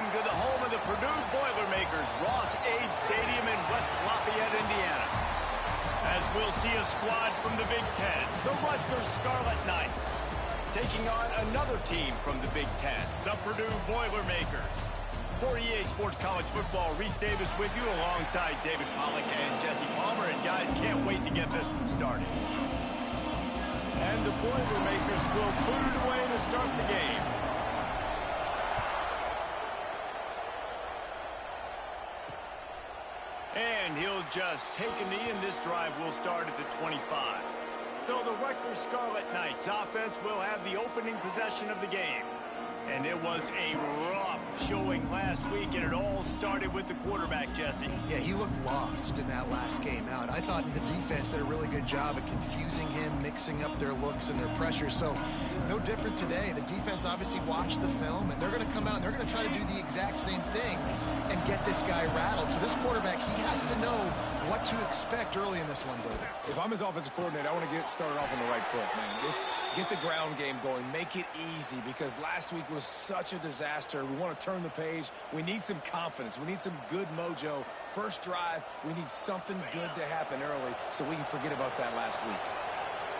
Welcome to the home of the Purdue Boilermakers, Ross-Age Stadium in West Lafayette, Indiana. As we'll see a squad from the Big Ten, the Rutgers Scarlet Knights, taking on another team from the Big Ten, the Purdue Boilermakers. For EA Sports College Football, Reese Davis with you alongside David Pollack and Jesse Palmer. And guys, can't wait to get this one started. And the Boilermakers will put it away to start the game. And he'll just take a knee, and this drive will start at the 25. So the Rutgers Scarlet Knights offense will have the opening possession of the game. And it was a rough showing last week, and it all started with the quarterback, Jesse. Yeah, he looked lost in that last game out. I thought the defense did a really good job of confusing him, mixing up their looks and their pressure. So no different today. The defense obviously watched the film, and they're going to come out and they're going to try to do the exact same thing and get this guy rattled. So this quarterback, he has to know what to expect early in this one, David. If I'm his offensive coordinator, I want to get started off on the right foot, man. Get the ground game going. Make it easy, because last week was such a disaster. We want to turn the page. We need some confidence. We need some good mojo. First drive, we need something good to happen early so we can forget about that last week.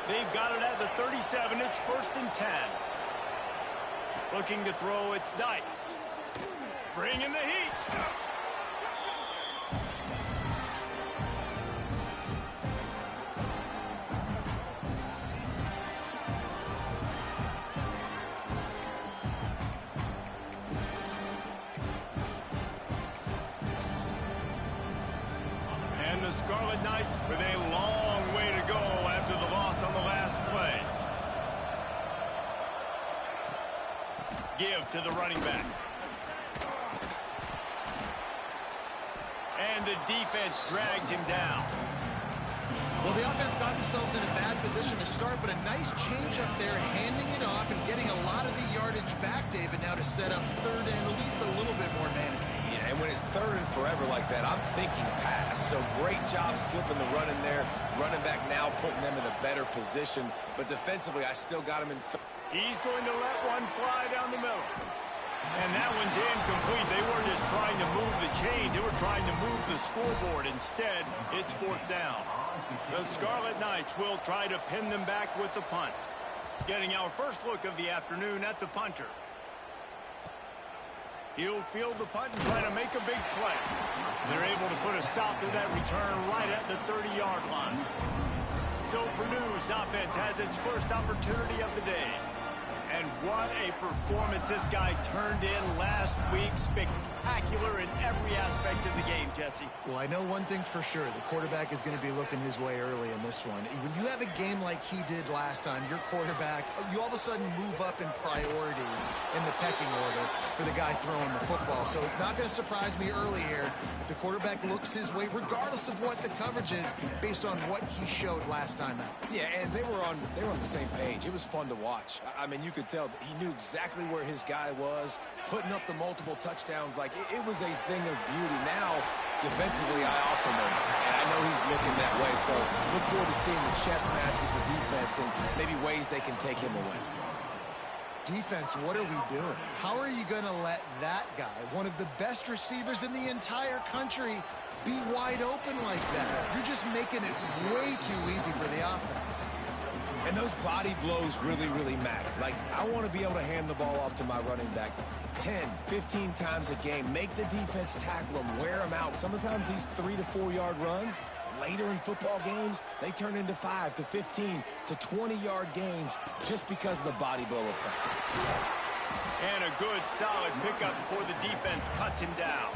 They've got it at the 37. It's 1st and 10. Looking to throw, it's Dykes. Bringing the heat. And the Scarlet Knights with a long way to go after the loss on the last play. Give to the running back. And the defense drags him down. Well, the offense got themselves in a bad position to start, but a nice change up there, handing it off and getting a lot of the yardage back, David, now to set up third and at least a little bit more manageable. Yeah, and when it's third and forever like that, I'm thinking pass. So great job slipping the run in there. Running back now putting them in a better position. But defensively, I still got him in third. He's going to let one fly down the middle. And that one's incomplete. They weren't just trying to move the chains. They were trying to move the scoreboard. Instead, it's 4th down. The Scarlet Knights will try to pin them back with the punt. Getting our first look of the afternoon at the punter. He'll field the punt and try to make a big play. They're able to put a stop to that return right at the 30-yard line. So Purdue's offense has its first opportunity of the day. And what a performance this guy turned in last week. Spectacular in every aspect of the game, Jesse. Well, I know one thing for sure. The quarterback is going to be looking his way early in this one. When you have a game like he did last time, your quarterback, you all of a sudden move up in priority in the pecking order for the guy throwing the football. So it's not going to surprise me early here if the quarterback looks his way, regardless of what the coverage is, based on what he showed last time out. Yeah, and they were on the same page. It was fun to watch. I mean, you could tell that he knew exactly where his guy was, putting up the multiple touchdowns. Like, it was a thing of beauty. Now, defensively, I also know him, and I know he's looking that way. So look forward to seeing the chess match with the defense and maybe ways they can take him away. Defense, what are we doing? How are you going to let that guy, one of the best receivers in the entire country, be wide open like that? You're just making it way too easy for the offense. And those body blows really, really matter. Like, I want to be able to hand the ball off to my running back 10, 15 times a game. Make the defense tackle him, wear him out. Sometimes these 3 to 4 yard runs, later in football games, they turn into 5 to 15 to 20-yard gains just because of the body blow effect. And a good, solid pickup before the defense cuts him down.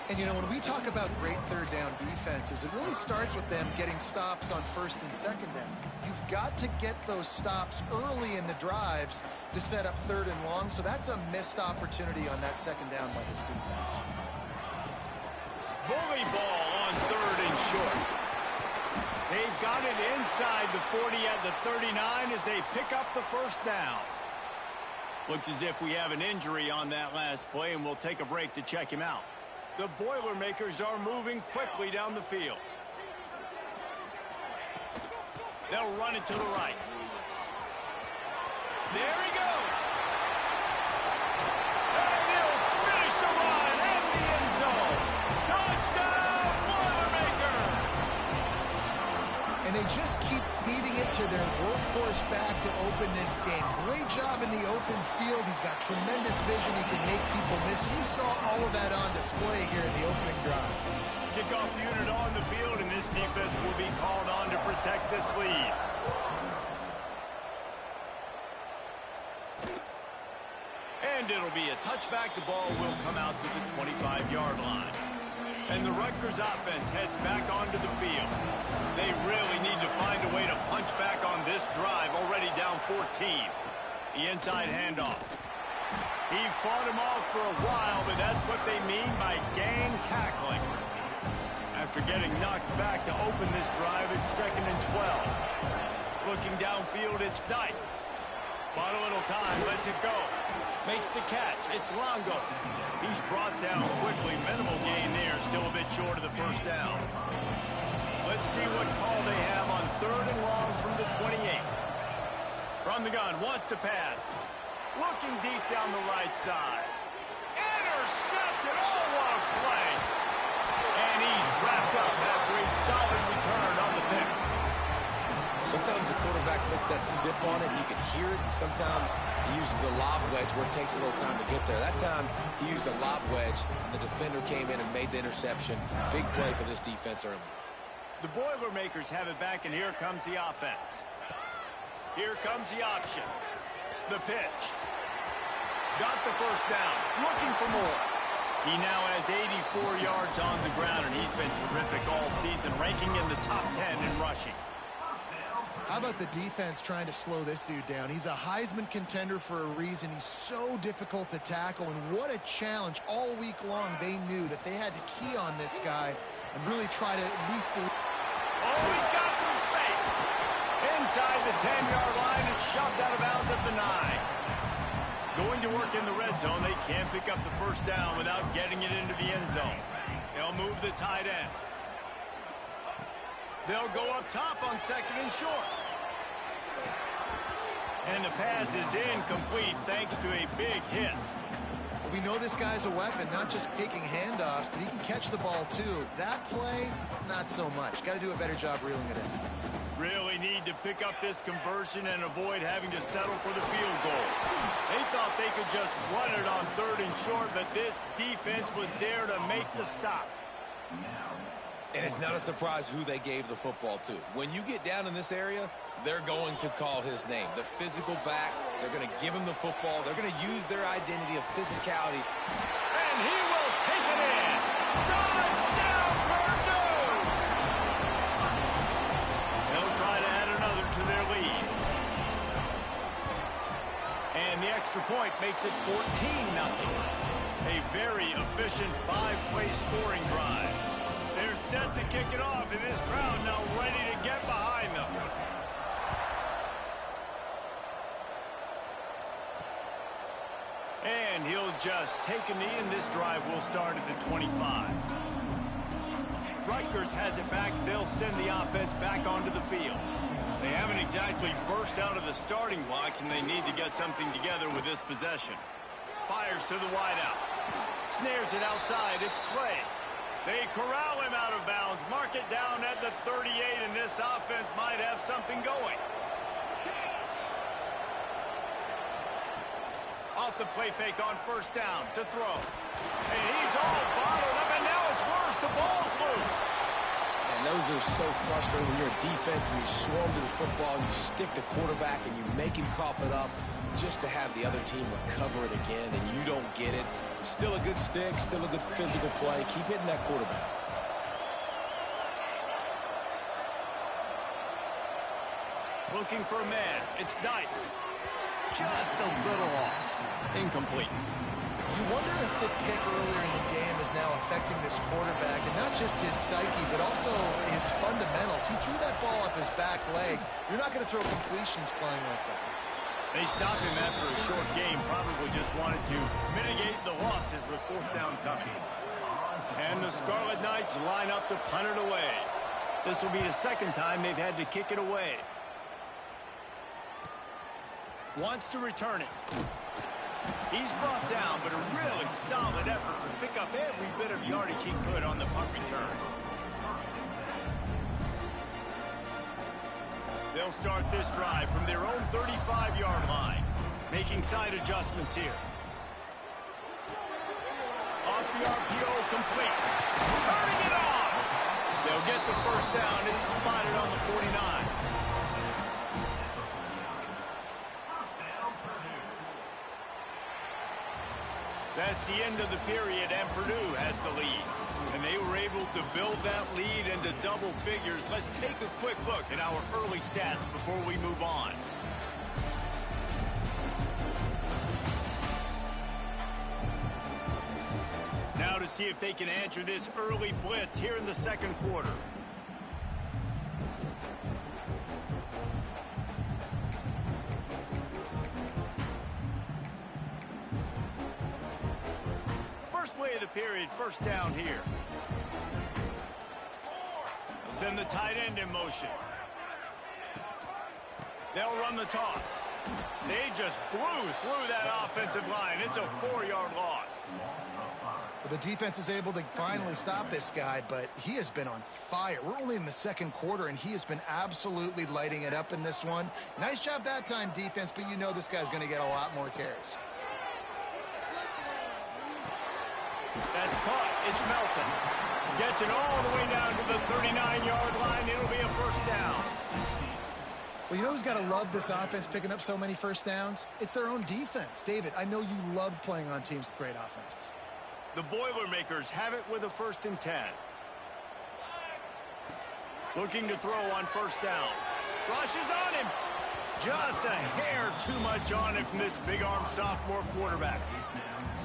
And, you know, when we talk about great third down defenses, it really starts with them getting stops on 1st and 2nd down. You've got to get those stops early in the drives to set up 3rd and long, so that's a missed opportunity on that 2nd down by this defense. Bully ball on 3rd and short. They've got it inside the 40 at the 39 as they pick up the 1st down. Looks as if we have an injury on that last play, and we'll take a break to check him out. The Boilermakers are moving quickly down the field. They'll run it to the right. There he goes. And he'll And they just keep feeding it to their workhorse back to open this game. Great job in the open field. He's got tremendous vision. He can make people miss. You saw all of that on display here in the opening drive. Kickoff unit on the field, and this defense will be called on to protect this lead. And it'll be a touchback. The ball will come out to the 25-yard line. And the Rutgers offense heads back onto the field. They really need to find a way to punch back on this drive, already down 14. The inside handoff. He fought him off for a while, but that's what they mean by gang tackling. After getting knocked back to open this drive, it's 2nd and 12. Looking downfield, it's Dykes. Bought a little time, lets it go. Makes the catch. It's Longo. He's brought down quickly. Minimal gain there. Still a bit short of the first down. Let's see what call they have on 3rd and long from the 28. From the gun, wants to pass. Looking deep down the right side. Intercepted. Oh, what a play. And he's wrapped up after a solid return on the pick. Sometimes the quarterback puts that zip on it, and you can hear it. Sometimes he uses the lob wedge where it takes a little time to get there. That time, he used the lob wedge, and the defender came in and made the interception. Big play for this defense early. The Boilermakers have it back, and here comes the offense. Here comes the option. The pitch. Got the first down. Looking for more. He now has 84 yards on the ground, and he's been terrific all season, ranking in the top 10 in rushing. How about the defense trying to slow this dude down? He's a Heisman contender for a reason. He's so difficult to tackle, and what a challenge. All week long, they knew that they had to key on this guy and really try to at least... Oh, he's got some space. Inside the 10-yard line, it's shoved out of bounds at the 9. Going to work in the red zone, they can't pick up the first down without getting it into the end zone. They'll move the tight end. They'll go up top on 2nd and short. And the pass is incomplete thanks to a big hit. We know this guy's a weapon, not just taking handoffs, but he can catch the ball too. That play, not so much. Got to do a better job reeling it in. Really need to pick up this conversion and avoid having to settle for the field goal. They thought they could just run it on 3rd and short, but this defense was there to make the stop. And it's not a surprise who they gave the football to. When you get down in this area, they're going to call his name. The physical back, they're going to give him the football. They're going to use their identity of physicality. And he will take it in. Touchdown, Purdue! They'll try to add another to their lead. And the extra point makes it 14-0. A very efficient 5-play scoring drive. They're set to kick it off, and this crowd now ready to get behind them. And he'll just take a knee, and this drive will start at the 25. Rutgers has it back. They'll send the offense back onto the field. They haven't exactly burst out of the starting blocks, and they need to get something together with this possession. Fires to the wideout. Snares it outside. It's Clay. They corral him out of bounds. Mark it down at the 38, and this offense might have something going. Off the play fake on first down to throw. And he's all bottled up, and now it's worse. The ball's loose. And those are so frustrating when you're a defense and you swarm to the football, and you stick the quarterback, and you make him cough it up just to have the other team recover it again, and you don't get it. Still a good stick, still a good physical play. Keep hitting that quarterback. Looking for a man. It's Dykes. Just a little off. Incomplete. You wonder if the pick earlier in the game is now affecting this quarterback, and not just his psyche, but also his fundamentals. He threw that ball off his back leg. You're not going to throw completions playing like that. They stopped him after a short game, probably just wanted to mitigate the losses with 4th down coming. And the Scarlet Knights line up to punt it away. This will be the 2nd time they've had to kick it away. Wants to return it. He's brought down, but a really solid effort to pick up every bit of yardage he could on the punt return. They'll start this drive from their own 35-yard line, making side adjustments here. Off the RPO, complete. Turning it on. They'll get the first down. It's spotted on the 49. That's the end of the period, and Purdue has the lead. And they were able to build that lead into double figures. Let's take a quick look at our early stats before we move on. Now to see if they can answer this early blitz here in the second quarter. First play of the period, first down here. They'll send the tight end in motion. They'll run the toss. They just blew through that offensive line. It's a 4-yard loss. Well, the defense is able to finally stop this guy, but he has been on fire. We're only in the second quarter, and he has been absolutely lighting it up in this one. Nice job that time, defense, but you know this guy's going to get a lot more carries. That's caught. It's Melton. Gets it all the way down to the 39-yard line. It'll be a first down. Well, you know who's got to love this offense picking up so many first downs? It's their own defense. David, I know you loved playing on teams with great offenses. The Boilermakers have it with a 1st and 10. Looking to throw on first down. Rushes on him. Just a hair too much on him from this big-armed sophomore quarterback.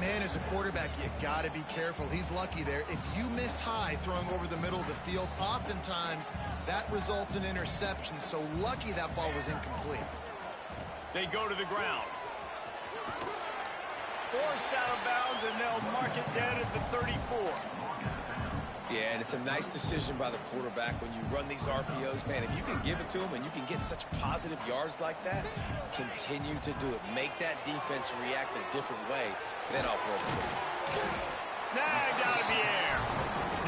Man, as a quarterback, you got to be careful. He's lucky there. If you miss high throwing over the middle of the field, oftentimes that results in interception. So lucky that ball was incomplete. They go to the ground. Forced out of bounds, and they'll mark it down at the 34. Yeah, and it's a nice decision by the quarterback when you run these RPOs. Man, if you can give it to them and you can get such positive yards like that, continue to do it. Make that defense react a different way. Then I'll throw it. Snagged out of the air.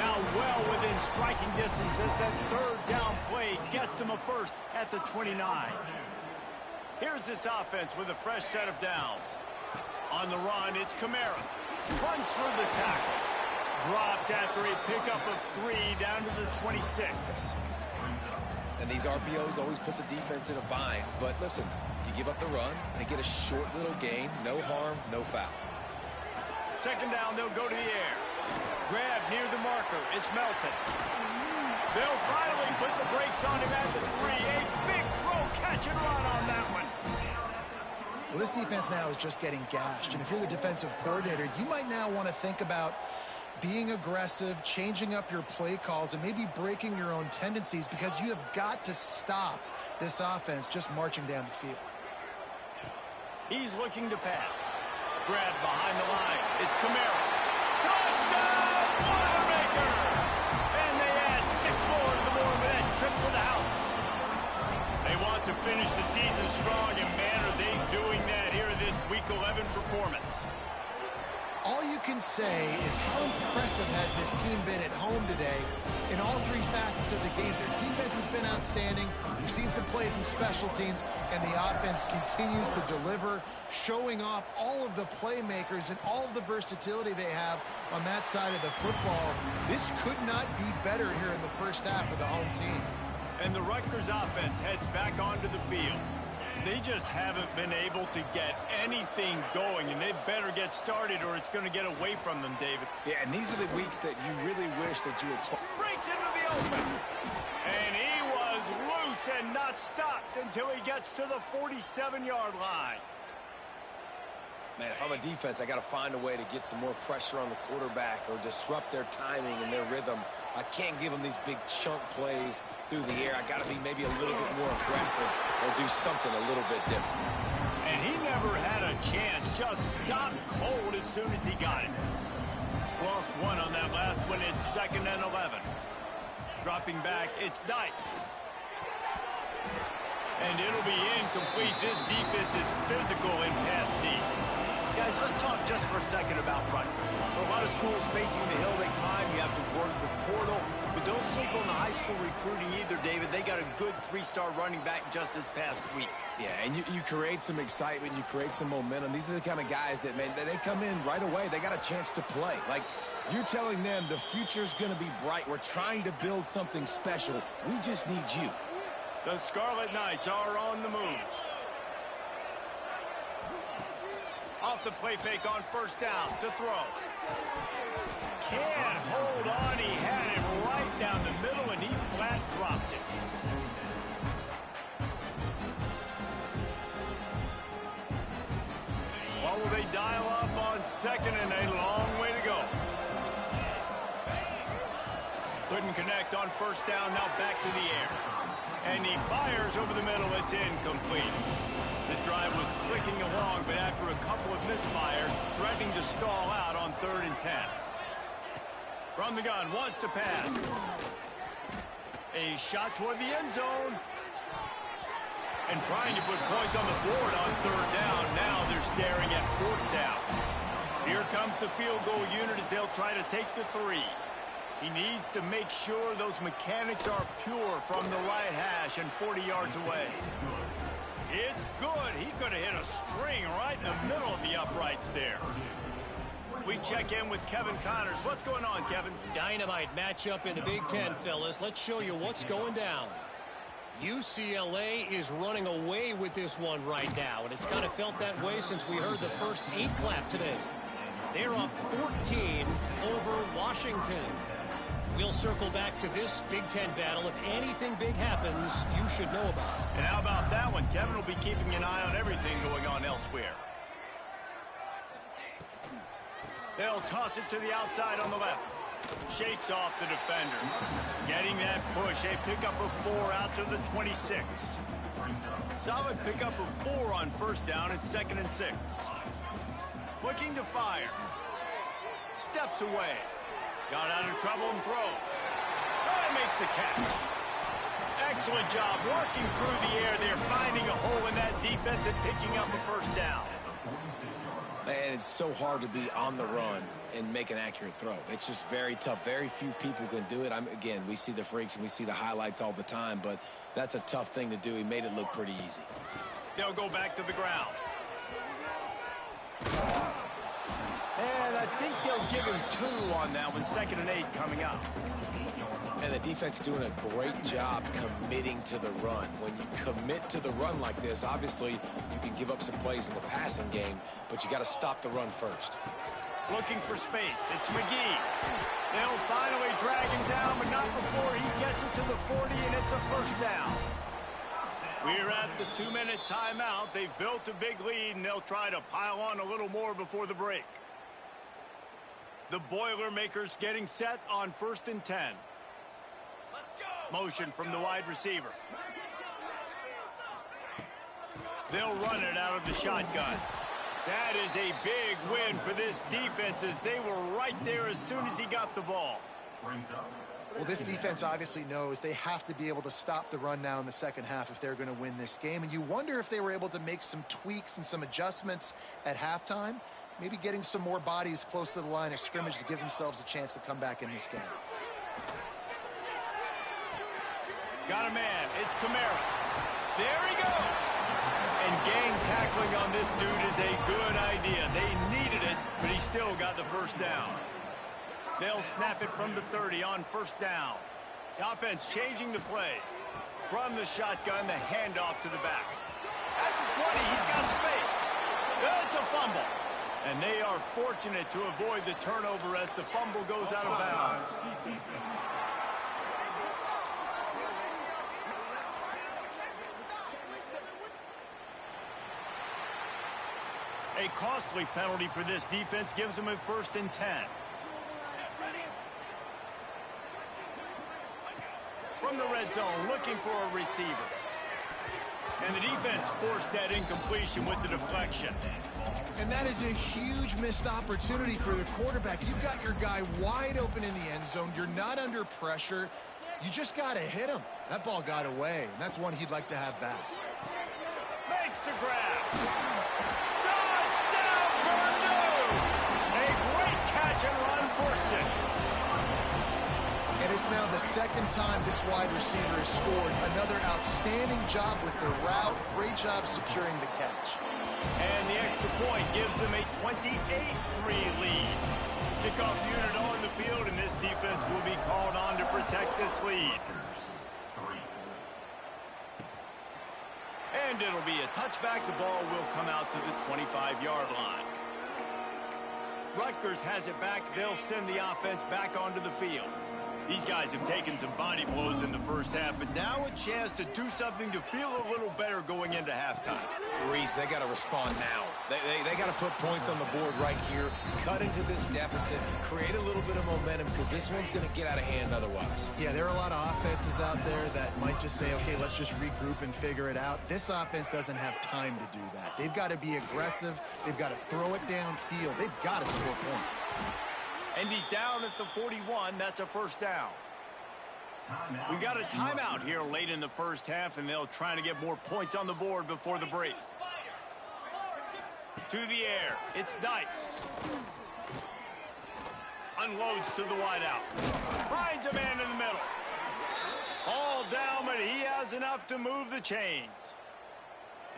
Now well within striking distance as that third down play gets them a first at the 29. Here's this offense with a fresh set of downs. On the run, it's Kamara. Runs through the tackle. Dropped after a pickup of 3 down to the 26. And these RPOs always put the defense in a bind. But listen, you give up the run, they get a short little gain, no harm, no foul. Second down, they'll go to the air. Grab near the marker. It's Melton. They'll finally put the brakes on him at the 3. A big throw, catch and run on that one. Well, this defense now is just getting gashed. And if you're the defensive coordinator, you might now want to think about being aggressive, changing up your play calls, and maybe breaking your own tendencies, because you have got to stop this offense just marching down the field. He's looking to pass. Grabbed behind the line. It's Kamara. Touchdown, Boilermaker! And they add 6 more to the board with that trip to the house. They want to finish the season strong, and man, are they doing that here in this Week 11 performance. All you can say is how impressive has this team been at home today in all 3 facets of the game. Their defense has been outstanding. We've seen some plays in special teams, and the offense continues to deliver, showing off all of the playmakers and all of the versatility they have on that side of the football. This could not be better here in the first half for the home team. And the Rutgers offense heads back onto the field. They just haven't been able to get anything going, and they better get started or it's going to get away from them, David. Yeah, and these are the weeks that you really wish that you had played. Breaks into the open. And he was loose and not stopped until he gets to the 47-yard line. Man, if I'm a defense, I got to find a way to get some more pressure on the quarterback or disrupt their timing and their rhythm. I can't give them these big chunk plays through the air. I got to be maybe a little bit more aggressive or do something a little bit different. And he never had a chance. Just stopped cold as soon as he got it. Lost 1 on that last one. It's 2nd and 11. Dropping back, it's Dykes. And it'll be incomplete. This defense is physical in pass deep. Guys, let's talk just for a second about Rutgers. A lot of schools facing the hill they climb. You have to work the portal. But don't sleep on the high school recruiting either, David. They got a good 3-star running back just this past week. Yeah, and you create some excitement, you create some momentum. These are the kind of guys that, man, they come in right away. They got a chance to play. Like, you're telling them the future's going to be bright. We're trying to build something special. We just need you. The Scarlet Knights are on the move. Off the play fake on first down to throw. Can't hold on. He had it right down the middle, and he flat dropped it. What will they dial up on second and a long way to go? Couldn't connect on first down. Now back to the air. And he fires over the middle. It's incomplete. This drive was clicking along, but after a couple of misfires, threatening to stall out on 3rd and 10. From the gun, wants to pass. A shot toward the end zone. And trying to put points on the board on 3rd down. Now they're staring at 4th down. Here comes the field goal unit as they'll try to take the 3. He needs to make sure those mechanics are pure from the right hash and 40 yards away. It's good. He could have hit a string right in the middle of the uprights there. We check in with Kevin Connors. What's going on, Kevin? Dynamite matchup in the Big Ten, fellas. Let's show you what's going down. UCLA is running away with this one right now, and it's kind of felt that way since we heard the first 8 clap today. They're up 14 over Washington. We'll circle back to this Big Ten battle. If anything big happens, you should know about it. And how about that one? Kevin will be keeping an eye on everything going on elsewhere. They'll toss it to the outside on the left. Shakes off the defender. Getting that push. A pickup of 4 out to the 26. Solid pickup of 4 on first down. It's 2nd and 6. Looking to fire. Steps away. Got out of trouble and throws. And makes the catch. Excellent job working through the air. They're finding a hole in that defense and picking up the first down. Man, it's so hard to be on the run and make an accurate throw. It's just very tough. Very few people can do it. Again, we see the freaks and we see the highlights all the time, but that's a tough thing to do. He made it look pretty easy. They'll go back to the ground. And I think they'll give him 2 on that one. 2nd and 8 coming up. And the defense doing a great job committing to the run. When you commit to the run like this, obviously you can give up some plays in the passing game, but you got to stop the run first. Looking for space. It's McGee. They'll finally drag him down, but not before he gets it to the 40, and it's a first down. We're at the 2-minute timeout. They've built a big lead, and they'll try to pile on a little more before the break. The Boilermakers getting set on 1st and 10. Motion from the wide receiver. They'll run it out of the shotgun. That is a big win for this defense as they were right there as soon as he got the ball. Well, this defense obviously knows they have to be able to stop the run now in the second half if they're going to win this game. And you wonder if they were able to make some tweaks and some adjustments at halftime, maybe getting some more bodies close to the line of scrimmage to give themselves a chance to come back in this game. Got a man. It's Kamara. There he goes. And gang tackling on this dude is a good idea. They needed it, but he still got the first down. They'll snap it from the 30 on first down. The offense changing the play. From the shotgun, the handoff to the back. At the 20, he's got space. It's a fumble. And they are fortunate to avoid the turnover as the fumble goes out of bounds. A costly penalty for this defense gives them a 1st and 10. From the red zone, looking for a receiver. And the defense forced that incompletion with the deflection. And that is a huge missed opportunity for the quarterback. You've got your guy wide open in the end zone. You're not under pressure. You just got to hit him. That ball got away, and that's one he'd like to have back. Makes the grab. Touchdown, Purdue! A great catch and run for 6. And it's now the second time this wide receiver has scored. Another outstanding job with the route. Great job securing the catch. And the extra point gives them a 28-3 lead. Kickoff unit on the field, and this defense will be called on to protect this lead. And it'll be a touchback. The ball will come out to the 25-yard line. Rutgers has it back. They'll send the offense back onto the field. These guys have taken some body blows in the first half, but now a chance to do something to feel a little better going into halftime. Reese, they got to respond now. They got to put points on the board right here, cut into this deficit, create a little bit of momentum, because this one's going to get out of hand otherwise. Yeah, there are a lot of offenses out there that might just say, okay, let's just regroup and figure it out. This offense doesn't have time to do that. They've got to be aggressive. They've got to throw it downfield. They've got to score points. And he's down at the 41. That's a first down. We got a timeout here late in the first half, and they'll try to get more points on the board before the break. To the air. It's Dykes. Unloads to the wideout. Finds a man in the middle. All down, but he has enough to move the chains.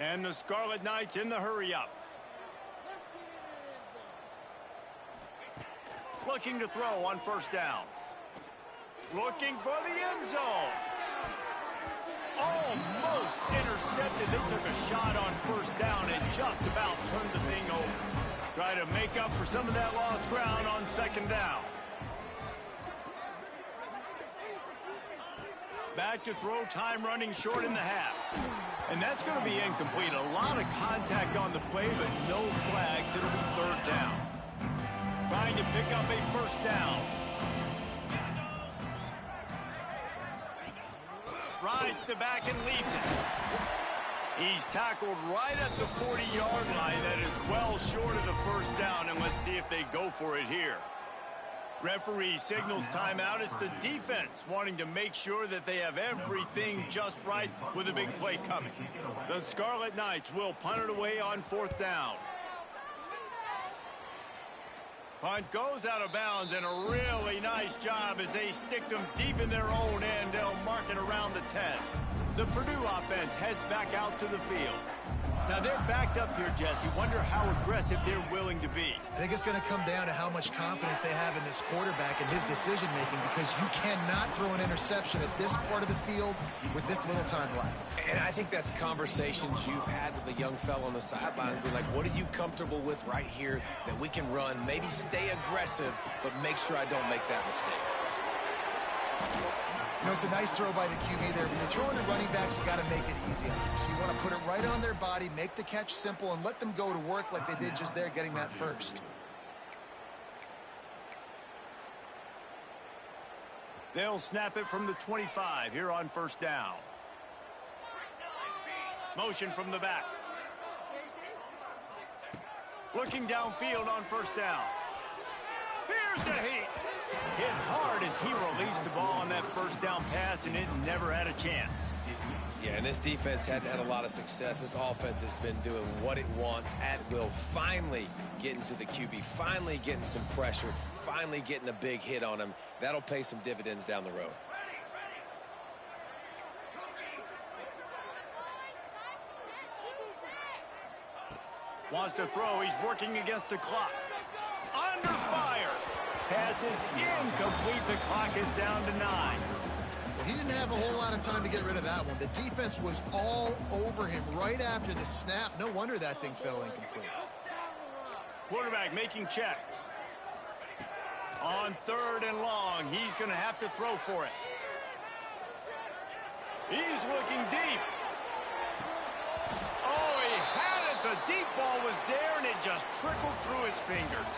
And the Scarlet Knights in the hurry-up. Looking to throw on first down. Looking for the end zone. Almost intercepted. They took a shot on first down and just about turned the thing over. Try to make up for some of that lost ground on second down. Back to throw, time running short in the half. And that's going to be incomplete. A lot of contact on the play, but no flags. It'll be third down. Trying to pick up a first down. Rides to back and leaves it. He's tackled right at the 40-yard line. That is well short of the first down, and let's see if they go for it here. Referee signals timeout. It's the defense wanting to make sure that they have everything just right with a big play coming. The Scarlet Knights will punt it away on fourth down. Punt goes out of bounds, and a really nice job as they stick them deep in their own end. They'll mark it around the 10. The Purdue offense heads back out to the field. Now they're backed up here, Jesse. Wonder how aggressive they're willing to be. I think it's going to come down to how much confidence they have in this quarterback and his decision-making, because you cannot throw an interception at this part of the field with this little time left. And I think that's conversations you've had with the young fellow on the sidelines. Be like, what are you comfortable with right here that we can run? Maybe stay aggressive, but make sure I don't make that mistake. You know, it's a nice throw by the QB there. When you're throwing to running backs, you got to make it easy on them. So you want to put it right on their body, make the catch simple, and let them go to work like they did just there, getting that first. They'll snap it from the 25 here on first down. Motion from the back. Looking downfield on first down. Here's the heat. Hit hard as he released the ball on that first down pass, and it never had a chance. Yeah, and this defense had a lot of success. This offense has been doing what it wants at will. Finally getting to the QB, finally getting some pressure, finally getting a big hit on him. That'll pay some dividends down the road. Wants to throw. He's working against the clock. Under fire. Pass is incomplete. The clock is down to 9. Well, he didn't have a whole lot of time to get rid of that one. The defense was all over him right after the snap. No wonder that thing fell incomplete. Quarterback making checks. On third and long, he's going to have to throw for it. He's looking deep. Oh, he had it. The deep ball was there, and it just trickled through his fingers.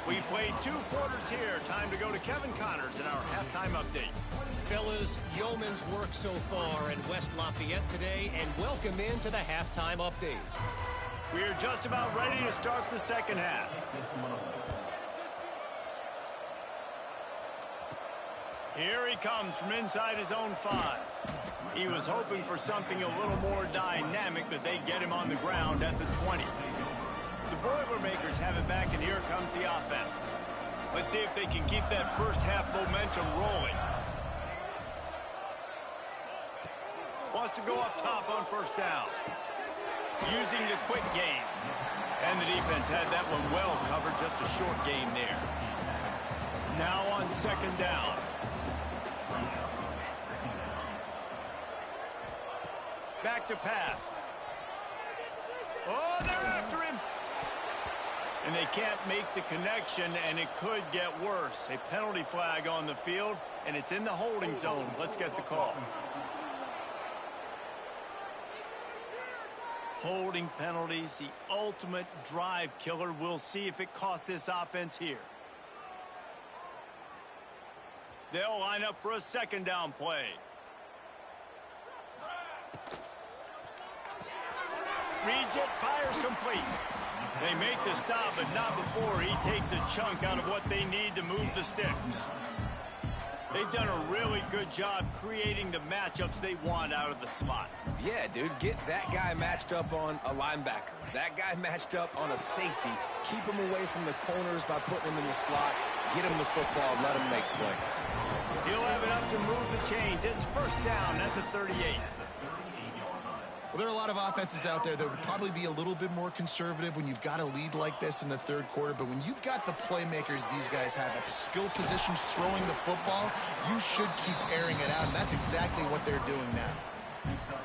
We played 2 quarters here. Time to go to Kevin Connors in our halftime update. Fellas, yeoman's work so far in West Lafayette today, and welcome into the halftime update. We're just about ready to start the second half. Here he comes from inside his own 5. He was hoping for something a little more dynamic, but they get him on the ground at the 20. The Boilermakers have it back, and here comes the offense. Let's see if they can keep that first half momentum rolling. wants to go up top on first down. Using the quick game. And the defense had that one well covered, just a short game there. Now on second down. Back to pass. Oh, they're after him. And they can't make the connection, and it could get worse. A penalty flag on the field, and it's in the holding zone. Let's get the call. Holding penalties, the ultimate drive killer. We'll see if it costs this offense here. They'll line up for a second down play. Reads it, fires complete. They make the stop, but not before he takes a chunk out of what they need to move the sticks. They've done a really good job creating the matchups they want out of the slot. Yeah, dude, get that guy matched up on a linebacker. That guy matched up on a safety. Keep him away from the corners by putting him in the slot. Get him the football, let him make plays. He'll have enough to move the chains. It's first down at the 38. Well, there are a lot of offenses out there that would probably be a little bit more conservative when you've got a lead like this in the third quarter. But when you've got the playmakers these guys have at the skill positions throwing the football, you should keep airing it out. And that's exactly what they're doing now.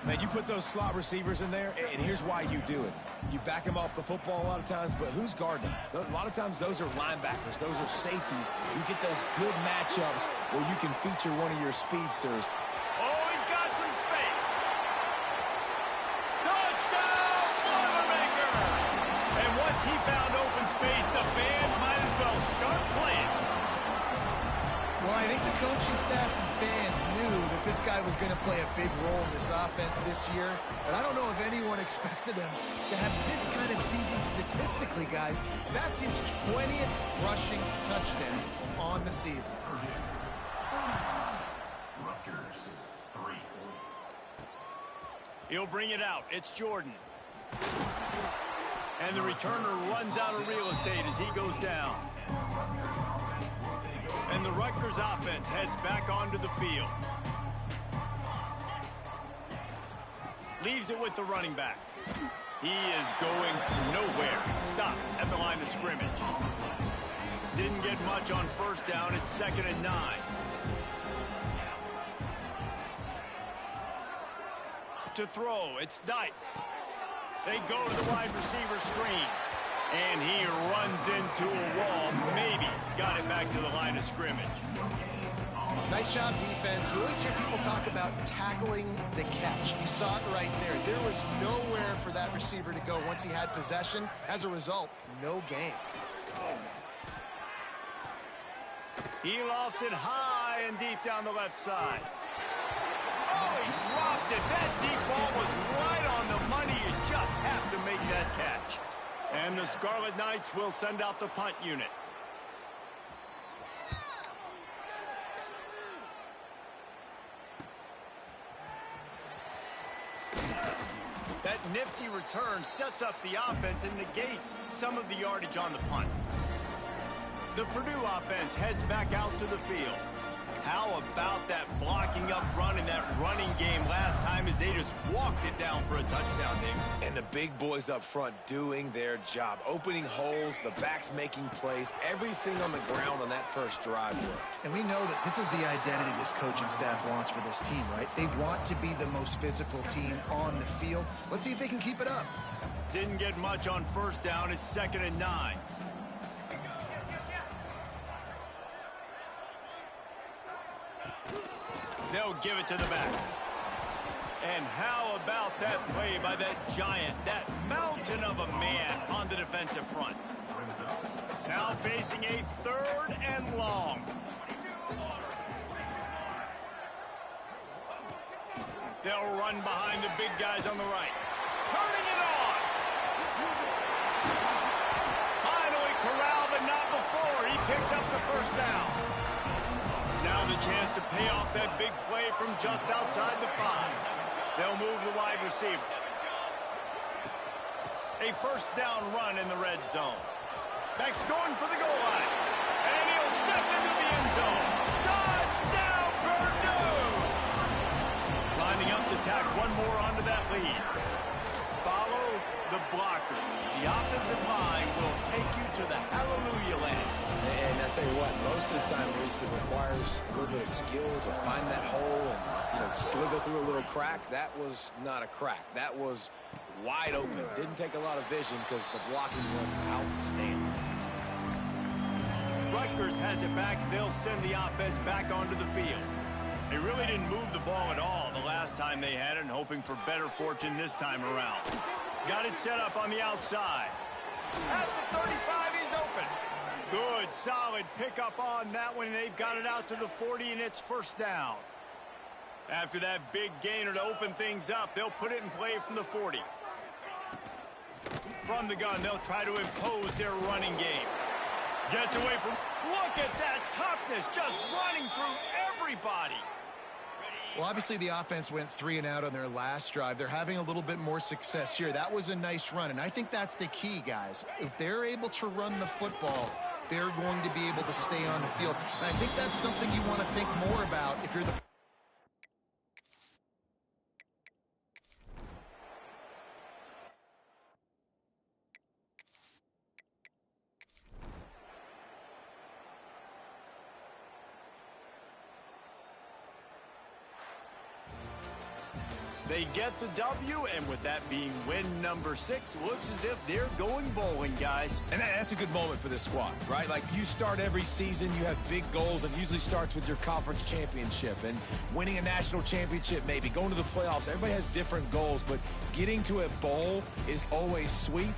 Man, you put those slot receivers in there, and here's why you do it. You back them off the football a lot of times, but who's guarding them? A lot of times those are linebackers. Those are safeties. You get those good matchups where you can feature one of your speedsters. Oh, he's got some space. Touchdown, Boilermaker! And once he found open space, the band might as well start playing. Well, I think the coaching staff and fans knew that this guy was going to play a big role in this offense this year. But I don't know if anyone expected him to have this kind of season statistically, guys. That's his 20th rushing touchdown on the season. Rutgers, 3. He'll bring it out. It's Jordan. And the returner runs out of real estate as he goes down. And the Rutgers offense heads back onto the field. Leaves it with the running back. He is going nowhere. Stop at the line of scrimmage. Didn't get much on first down. It's 2nd and 9. To throw, it's Dykes. They go to the wide receiver screen. And he runs into a wall. Maybe got it back to the line of scrimmage. Nice job, defense. You always hear people talk about tackling the catch. You saw it right there. There was nowhere for that receiver to go once he had possession. As a result, no gain. He lofts it high and deep down the left side. Oh, he dropped it. That deep ball was right on the money. You just have to make that catch. And the Scarlet Knights will send out the punt unit. That nifty return sets up the offense and negates some of the yardage on the punt. The Purdue offense heads back out to the field. How about that blocking up front and that running game last time as they just walked it down for a touchdown, Dave? And the big boys up front doing their job. Opening holes, the backs making plays, everything on the ground on that first drive worked. And we know that this is the identity this coaching staff wants for this team, right? They want to be the most physical team on the field. Let's see if they can keep it up. Didn't get much on first down. It's 2nd and 9. They'll give it to the back. And how about that play by that giant, that mountain of a man on the defensive front? Now facing a 3rd and long. They'll run behind the big guys on the right. Turning it on. Finally corralled, but not before. He picks up the first down. Now the chance to pay off that big play from just outside the 5. They'll move the wide receiver. A first down run in the red zone. Back's going for the goal line. And he'll step into the end zone. Touchdown, Purdue! Lining up to tack one more onto that lead. Follow the blockers. The offensive line will take you to the hallelujah land. And I tell you what, most of the time, Reese, it requires a little bit of skill to find that hole and, slither through a little crack. That was not a crack. That was wide open. Didn't take a lot of vision because the blocking was outstanding. Rutgers has it back. They'll send the offense back onto the field. They really didn't move the ball at all the last time they had it, and hoping for better fortune this time around. Got it set up on the outside. At the 35, he's open. Good, solid pickup on that one, and they've got it out to the 40, and it's first down. After that big gainer to open things up, they'll put it in play from the 40. From the gun, they'll try to impose their running game. Gets away from... Look at that toughness, just running through everybody. Well, obviously the offense went 3 and out on their last drive. They're having a little bit more success here. That was a nice run, and I think that's the key, guys. If they're able to run the football, they're going to be able to stay on the field. And I think that's something you want to think more about if you're the... They get the W, and with that being win number 6, looks as if they're going bowling, guys. And that's a good moment for this squad, right? Like, you start every season, you have big goals, and usually starts with your conference championship and winning a national championship, maybe going to the playoffs. Everybody has different goals, but getting to a bowl is always sweet.